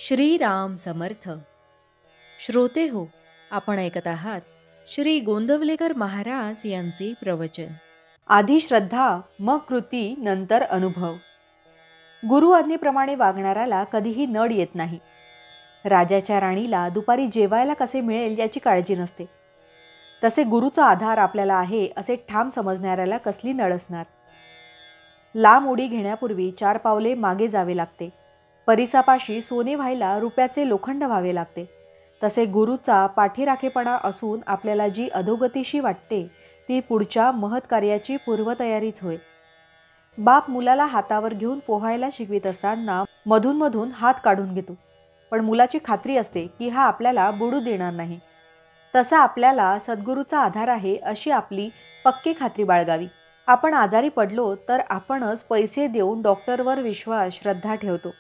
श्रीराम समर्थ. श्रोते हो, आपण ऐकत आहात श्री गोंदवलेकर महाराज यांचे प्रवचन. आधी श्रद्धा, मग कृती, नंतर अनुभव. गुरु आज्ञेप्रमाणे वागणाऱ्याला कधीही नड येत नाही. राजाच्या राणीला दुपारी जेवायला कसे मिळेल याची काळजी नसते. तसे गुरुचा आधार आपल्याला आहे असे ठाम समजणाऱ्याला कसली नड असणार. लांब उडी घेण्यापूर्वी 4 पावले मागे जावे लागते. परिसापाशी सोने व्हायला रुपयाचे लोखंड व्हावे लागते. तसे गुरुचा पाठीराखेपणा असून आपल्याला जी अधोगतीशी वाटते ती पुढच्या महत् कार्याची पूर्वतयारीच होय. बाप मुलाला हातावर घेऊन पोहायला शिकवित असताना मधून मधून हात काढून घेतो, पण मुलाची खात्री असते की हा आपल्याला बुडू देणार नाही. तसा आपल्याला सद्गुरूचा आधार आहे अशी आपली पक्की खात्री बाळगावी. आपण आजारी पडलो तर आपणच पैसे देऊन डॉक्टरवर विश्वास, श्रद्धा ठेवतो.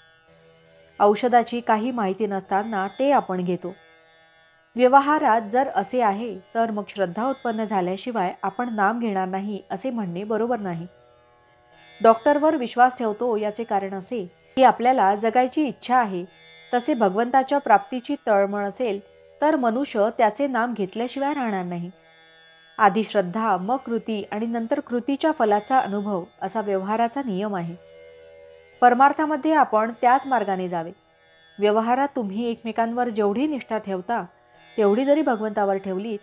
औषधाची काही माहिती नसताना ते आपण घेतो. व्यवहारात जर असे आहे तर मग श्रद्धा उत्पन्न झाल्याशिवाय आपण नाम घेणार नाही असे म्हणणे बरोबर नाही. डॉक्टरवर विश्वास ठेवतो याचे कारण असे की आपल्याला जगायची इच्छा आहे. तसे भगवंताच्या प्राप्तीची तळमळ असेल तर मनुष्य त्याचे नाम घेतल्याशिवाय राहणार नाही. आधी श्रद्धा, मग कृती आणि नंतर कृतीच्या फलाचा अनुभव असा व्यवहाराचा नियम आहे. परमार्थामध्ये आपण त्याच मार्गाने जावे. व्यवहारात तुम्ही एकमेकांवर जेवढी निष्ठा ठेवता तेवढी जरी भगवंतावर ठेवलीत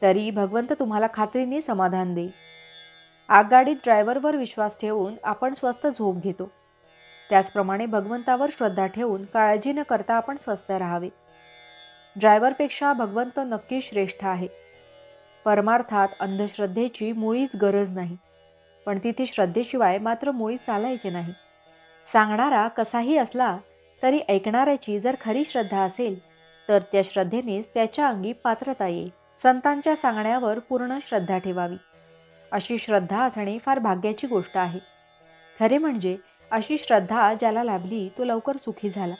तरी भगवंत तुम्हाला खात्रीने समाधान देईल. आगगाडीत ड्रायव्हरवर विश्वास ठेवून आपण स्वस्थ झोप घेतो, त्याचप्रमाणे भगवंतावर श्रद्धा ठेवून काळजी न करता आपण स्वस्थ राहावे. ड्रायव्हरपेक्षा भगवंत नक्की श्रेष्ठ आहे. परमार्थात अंधश्रद्धेची मुळीच गरज नाही, पण तिथे श्रद्धेशिवाय मात्र मुळीच चालायचे नाही. सांगणारा कसाही असला तरी ऐकणाऱ्याची जर खरी श्रद्धा असेल तर त्या श्रद्धेनेच त्याच्या अंगी पात्रता येईल. संतांच्या सांगण्यावर पूर्ण श्रद्धा ठेवावी. अशी श्रद्धा असणे फार भाग्याची गोष्ट आहे. खरे म्हणजे अशी श्रद्धा ज्याला लाभली तो लवकर सुखी झाला.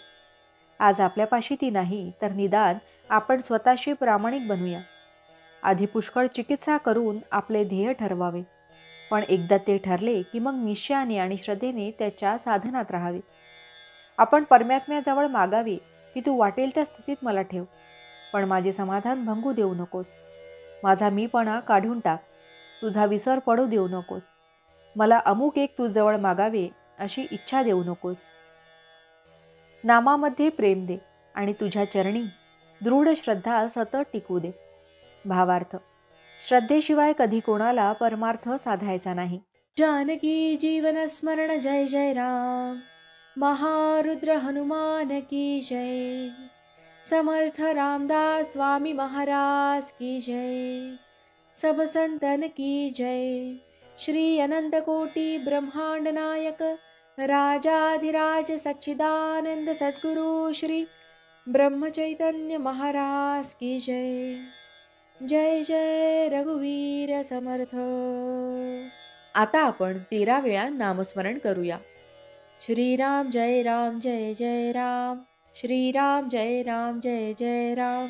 आज आपल्यापाशी ती नाही तर निदान आपण स्वतःशी प्रामाणिक बनूया. आधी पुष्कळ चिकित्सा करून आपले ध्येय ठरवावे, पण एकदा ते ठरले की मग निश्चयाने आणि श्रद्धेने त्याच्या साधनात राहावे. आपण परमात्म्याजवळ मागावे की तू वाटेल त्या स्थितीत मला ठेव, पण माझे समाधान भंगू देऊ नकोस. माझा मीपणा काढून टाक, तुझा विसर पडू देऊ नकोस. मला अमुक एक तुझजवळ मागावे अशी इच्छा देऊ नकोस. नामामध्ये प्रेम दे आणि तुझ्या चरणी दृढ श्रद्धा सतत टिकू दे. भावार्थ: श्रद्धेशिवाय कधी कोणाला परमार्थ साधायचा नाही. जानकी जीवन स्मरण जय जय राम. महारुद्र हनुमान की जय. समर्थ रामदास स्वामी महाराज की जय. सब संतन की जय. श्री अनंत कोटि ब्रह्मांड नायक राजाधिराज सच्चिदानंद सद्गुरु श्री ब्रह्मचैतन्य महाराज की जय. जय जय रघुवीर समर्थ. आता आपण 13 वेळा नामस्मरण करूया. श्रीराम जय राम जय जय राम. श्रीराम जय राम जय जय राम.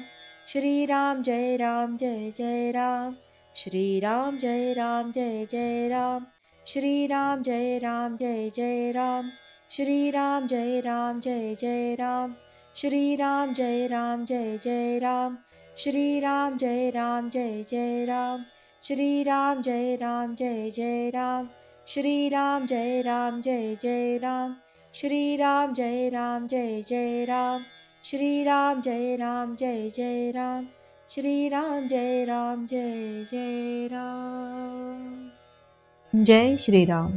श्रीराम जय राम जय जय राम. श्रीराम जय राम जय जय राम. श्रीराम जय राम जय जय राम. श्रीराम जय राम जय जय राम. श्रीराम जय राम जय जय राम. श्रीराम जय राम जय जय राम. श्रीराम जय राम जय जय राम. श्रीराम जय राम जय जय राम. श्रीराम जय राम जय जय राम. श्रीराम जय राम जय जय राम. श्रीराम जय राम जय जय राम. जय श्रीराम.